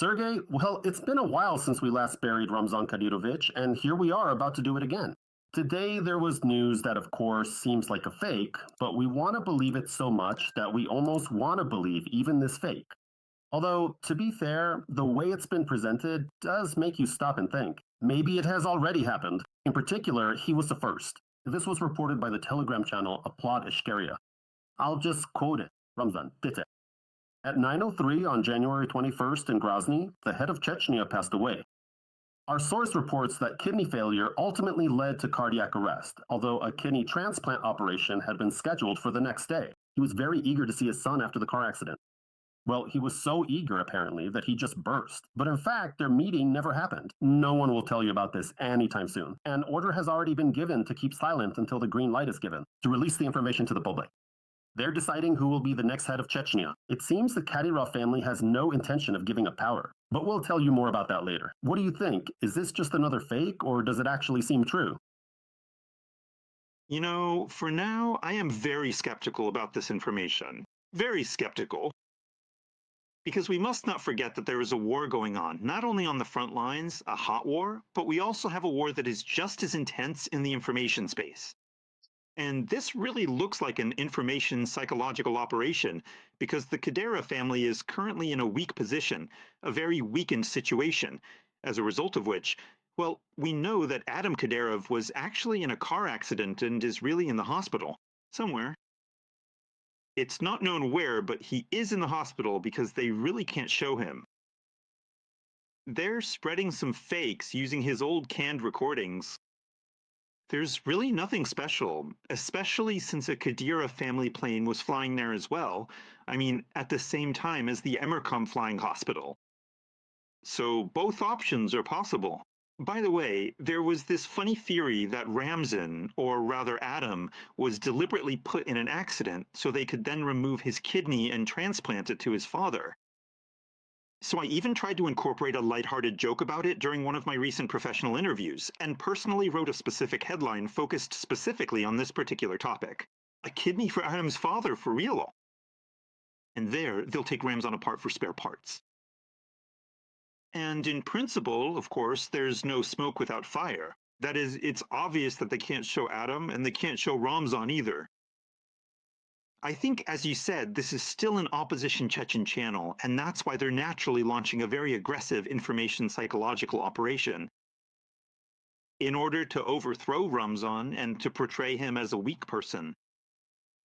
Sergei, well, it's been a while since we last buried Ramzan Kadyrovich, and here we are about to do it again. Today there was news that, of course, seems like a fake, but we want to believe it so much that we almost want to believe even this fake. Although, to be fair, the way it's been presented does make you stop and think. Maybe it has already happened. In particular, he was the first. This was reported by the Telegram channel Applaud Ishkeria. I'll just quote it. Ramzan, bitte. At 9:03 on January 21st in Grozny, the head of Chechnya passed away. Our source reports that kidney failure ultimately led to cardiac arrest, although a kidney transplant operation had been scheduled for the next day. He was very eager to see his son after the car accident. Well, he was so eager, apparently, that he just burst. But in fact, their meeting never happened. No one will tell you about this anytime soon. An order has already been given to keep silent until the green light is given, to release the information to the public. They're deciding who will be the next head of Chechnya. It seems the Kadyrov family has no intention of giving up power. But we'll tell you more about that later. What do you think? Is this just another fake, or does it actually seem true? You know, for now, I am very skeptical about this information. Very skeptical. Because we must not forget that there is a war going on, not only on the front lines, a hot war, but we also have a war that is just as intense in the information space. And this really looks like an information psychological operation because the Kadyrov family is currently in a weak position, a very weakened situation, as a result of which, well, we know that Adam Kadyrov was actually in a car accident and is really in the hospital, somewhere. It's not known where, but he is in the hospital because they really can't show him. They're spreading some fakes using his old canned recordings. There's really nothing special, especially since a Kadyrov family plane was flying there as well. I mean, at the same time as the Emercom flying hospital. So both options are possible. By the way, there was this funny theory that Ramzan, or rather Adam, was deliberately put in an accident so they could then remove his kidney and transplant it to his father. So I even tried to incorporate a lighthearted joke about it during one of my recent professional interviews, and personally wrote a specific headline focused specifically on this particular topic. A kidney for Adam's father, for real. And there, they'll take Ramzan apart for spare parts. And in principle, of course, there's no smoke without fire. That is, it's obvious that they can't show Adam, and they can't show Ramzan either. I think, as you said, this is still an opposition Chechen channel, and that's why they're naturally launching a very aggressive information psychological operation. In order to overthrow Ramzan and to portray him as a weak person.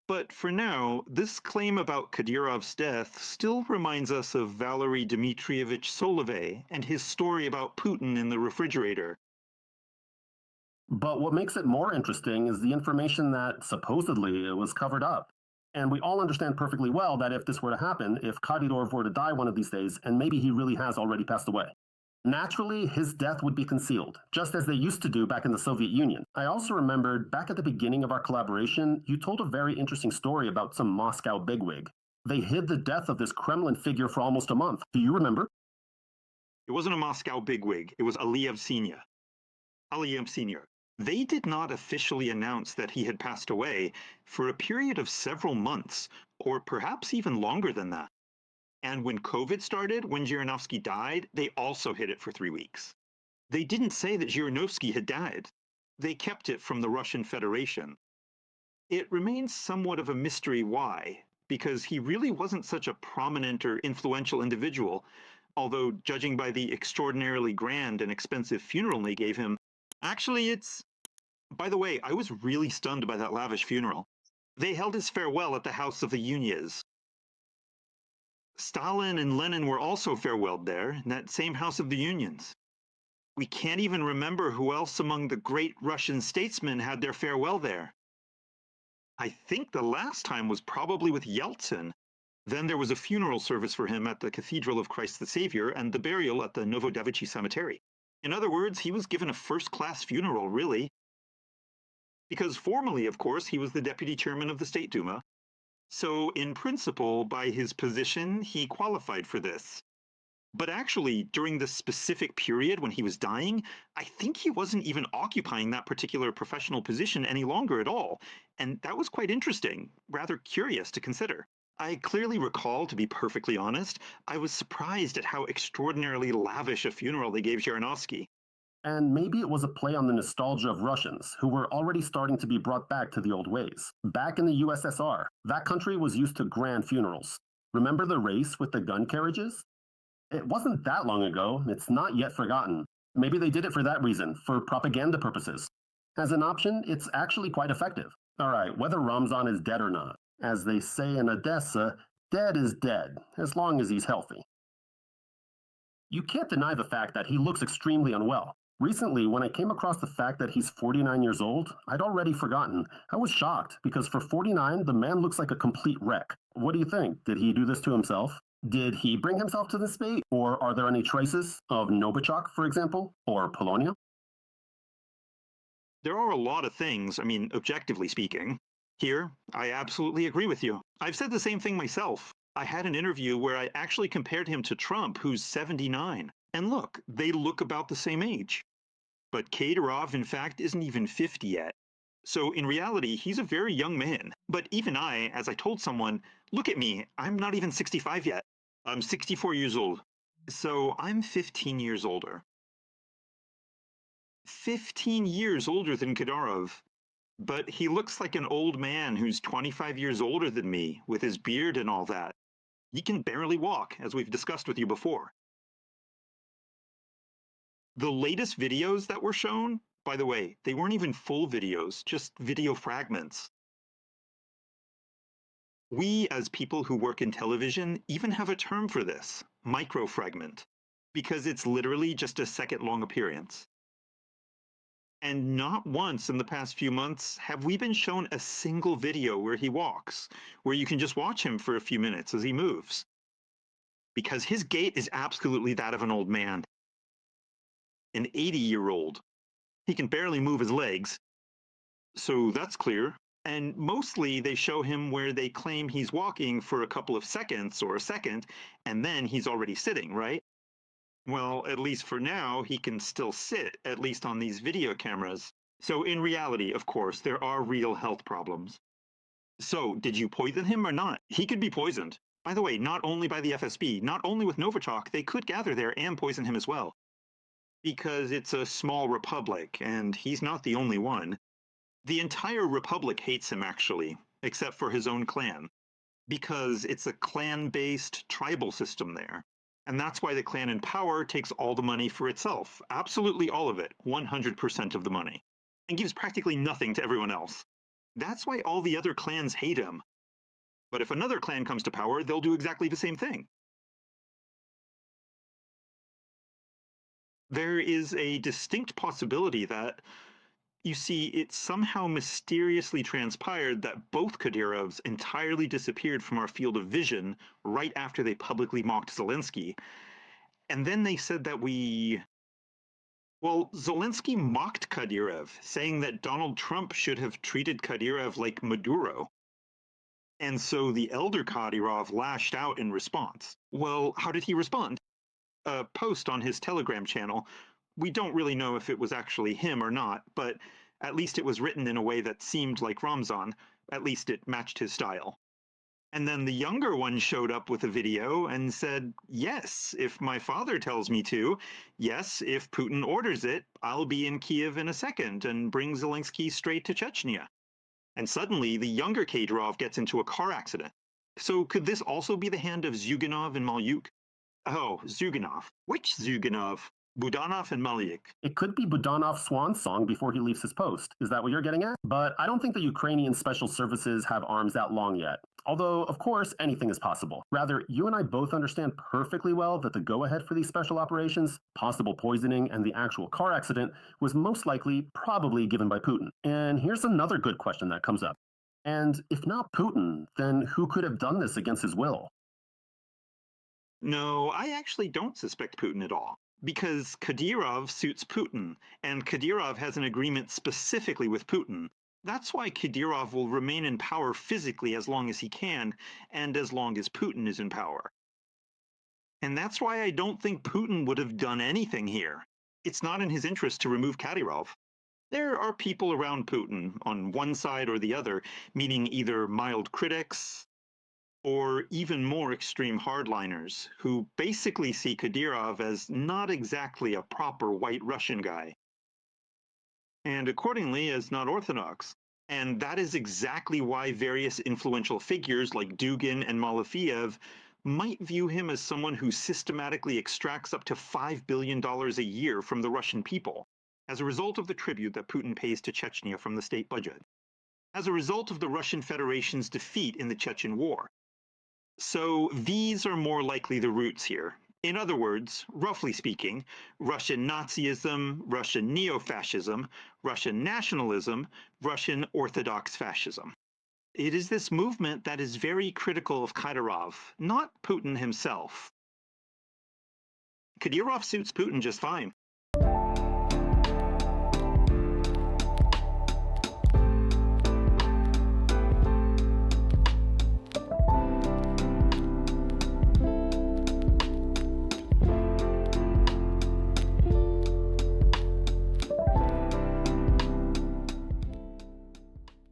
But for now, this claim about Kadyrov's death still reminds us of Valery Dmitrievich Solovey and his story about Putin in the refrigerator. But what makes it more interesting is the information that supposedly it was covered up. And we all understand perfectly well that if this were to happen, if Kadyrov were to die one of these days, and maybe he really has already passed away, naturally his death would be concealed, just as they used to do back in the Soviet Union. I also remembered back at the beginning of our collaboration, you told a very interesting story about some Moscow bigwig. They hid the death of this Kremlin figure for almost a month. Do you remember? It wasn't a Moscow bigwig, it was Aliyev Senior. Aliyev Senior. They did not officially announce that he had passed away for a period of several months, or perhaps even longer than that. And when COVID started, when Zhirinovsky died, they also hid it for 3 weeks. They didn't say that Zhirinovsky had died. They kept it from the Russian Federation. It remains somewhat of a mystery why, because he really wasn't such a prominent or influential individual, although judging by the extraordinarily grand and expensive funeral they gave him, actually it's... By the way, I was really stunned by that lavish funeral. They held his farewell at the house of the Unyas. Stalin and Lenin were also farewelled there, in that same house of the Unions. We can't even remember who else among the great Russian statesmen had their farewell there. I think the last time was probably with Yeltsin. Then there was a funeral service for him at the Cathedral of Christ the Savior and the burial at the Novodevichy Cemetery. In other words, he was given a first-class funeral, really. Because formally, of course, he was the deputy chairman of the State Duma. So, in principle, by his position, he qualified for this. But actually, during the specific period when he was dying, I think he wasn't even occupying that particular professional position any longer at all. And that was quite interesting, rather curious to consider. I clearly recall, to be perfectly honest, I was surprised at how extraordinarily lavish a funeral they gave Zhirinovsky. And maybe it was a play on the nostalgia of Russians, who were already starting to be brought back to the old ways. Back in the USSR, that country was used to grand funerals. Remember the race with the gun carriages? It wasn't that long ago, it's not yet forgotten. Maybe they did it for that reason, for propaganda purposes. As an option, it's actually quite effective. Alright, whether Ramzan is dead or not, as they say in Odessa, dead is dead, as long as he's healthy. You can't deny the fact that he looks extremely unwell. Recently, when I came across the fact that he's 49 years old, I'd already forgotten. I was shocked because for 49, the man looks like a complete wreck. What do you think? Did he do this to himself? Did he bring himself to this fate? Or are there any traces of Novichok, for example, or Polonia? There are a lot of things, I mean, objectively speaking. Here, I absolutely agree with you. I've said the same thing myself. I had an interview where I actually compared him to Trump, who's 79. And look, they look about the same age. But Kadyrov, in fact, isn't even 50 yet. So in reality, he's a very young man. But even I, as I told someone, look at me, I'm not even 65 yet. I'm 64 years old. So I'm 15 years older. 15 years older than Kadyrov. But he looks like an old man who's 25 years older than me, with his beard and all that. He can barely walk, as we've discussed with you before. The latest videos that were shown, by the way, they weren't even full videos, just video fragments. We, as people who work in television, even have a term for this, microfragment, because it's literally just a second-long appearance. And not once in the past few months have we been shown a single video where he walks, where you can just watch him for a few minutes as he moves. Because his gait is absolutely that of an old man, an 80-year-old. He can barely move his legs, so that's clear. And mostly they show him where they claim he's walking for a couple of seconds or a second, and then he's already sitting, right? Well, at least for now, he can still sit, at least on these video cameras. So in reality, of course, there are real health problems. So, did you poison him or not? He could be poisoned. By the way, not only by the FSB, not only with Novichok, they could gather there and poison him as well. Because it's a small republic, and he's not the only one. The entire republic hates him, actually, except for his own clan. Because it's a clan-based tribal system there. And that's why the clan in power takes all the money for itself. Absolutely all of it, 100% of the money. And gives practically nothing to everyone else. That's why all the other clans hate him. But if another clan comes to power, they'll do exactly the same thing. There is a distinct possibility that, you see, it somehow mysteriously transpired that both Kadyrovs entirely disappeared from our field of vision right after they publicly mocked Zelensky. And then they said that well, Zelensky mocked Kadyrov, saying that Donald Trump should have treated Kadyrov like Maduro. And so the elder Kadyrov lashed out in response. Well, how did he respond? A post on his Telegram channel. We don't really know if it was actually him or not, but at least it was written in a way that seemed like Ramzan. At least it matched his style. And then the younger one showed up with a video and said, yes, if my father tells me to, yes, if Putin orders it, I'll be in Kiev in a second and bring Zelensky straight to Chechnya. And suddenly the younger Kadyrov gets into a car accident. So could this also be the hand of Zyuganov and Malyuk? Oh, Zyuganov. Which Zyuganov? Budanov and Malyuk. It could be Budanov's swan song before he leaves his post. Is that what you're getting at? But I don't think the Ukrainian special services have arms that long yet. Although, of course, anything is possible. Rather, you and I both understand perfectly well that the go-ahead for these special operations, possible poisoning, and the actual car accident was most likely probably given by Putin. And here's another good question that comes up. And if not Putin, then who could have done this against his will? No, I actually don't suspect Putin at all. Because Kadyrov suits Putin, and Kadyrov has an agreement specifically with Putin. That's why Kadyrov will remain in power physically as long as he can, and as long as Putin is in power. And that's why I don't think Putin would have done anything here. It's not in his interest to remove Kadyrov. There are people around Putin, on one side or the other, meaning either mild critics, or even more extreme hardliners who basically see Kadyrov as not exactly a proper white Russian guy, and accordingly as not orthodox. And that is exactly why various influential figures like Dugin and Malafiev might view him as someone who systematically extracts up to $5 billion a year from the Russian people, as a result of the tribute that Putin pays to Chechnya from the state budget, as a result of the Russian Federation's defeat in the Chechen War. So these are more likely the roots here. In other words, roughly speaking, Russian Nazism, Russian neo-fascism, Russian nationalism, Russian Orthodox fascism. It is this movement that is very critical of Kadyrov, not Putin himself. Kadyrov suits Putin just fine.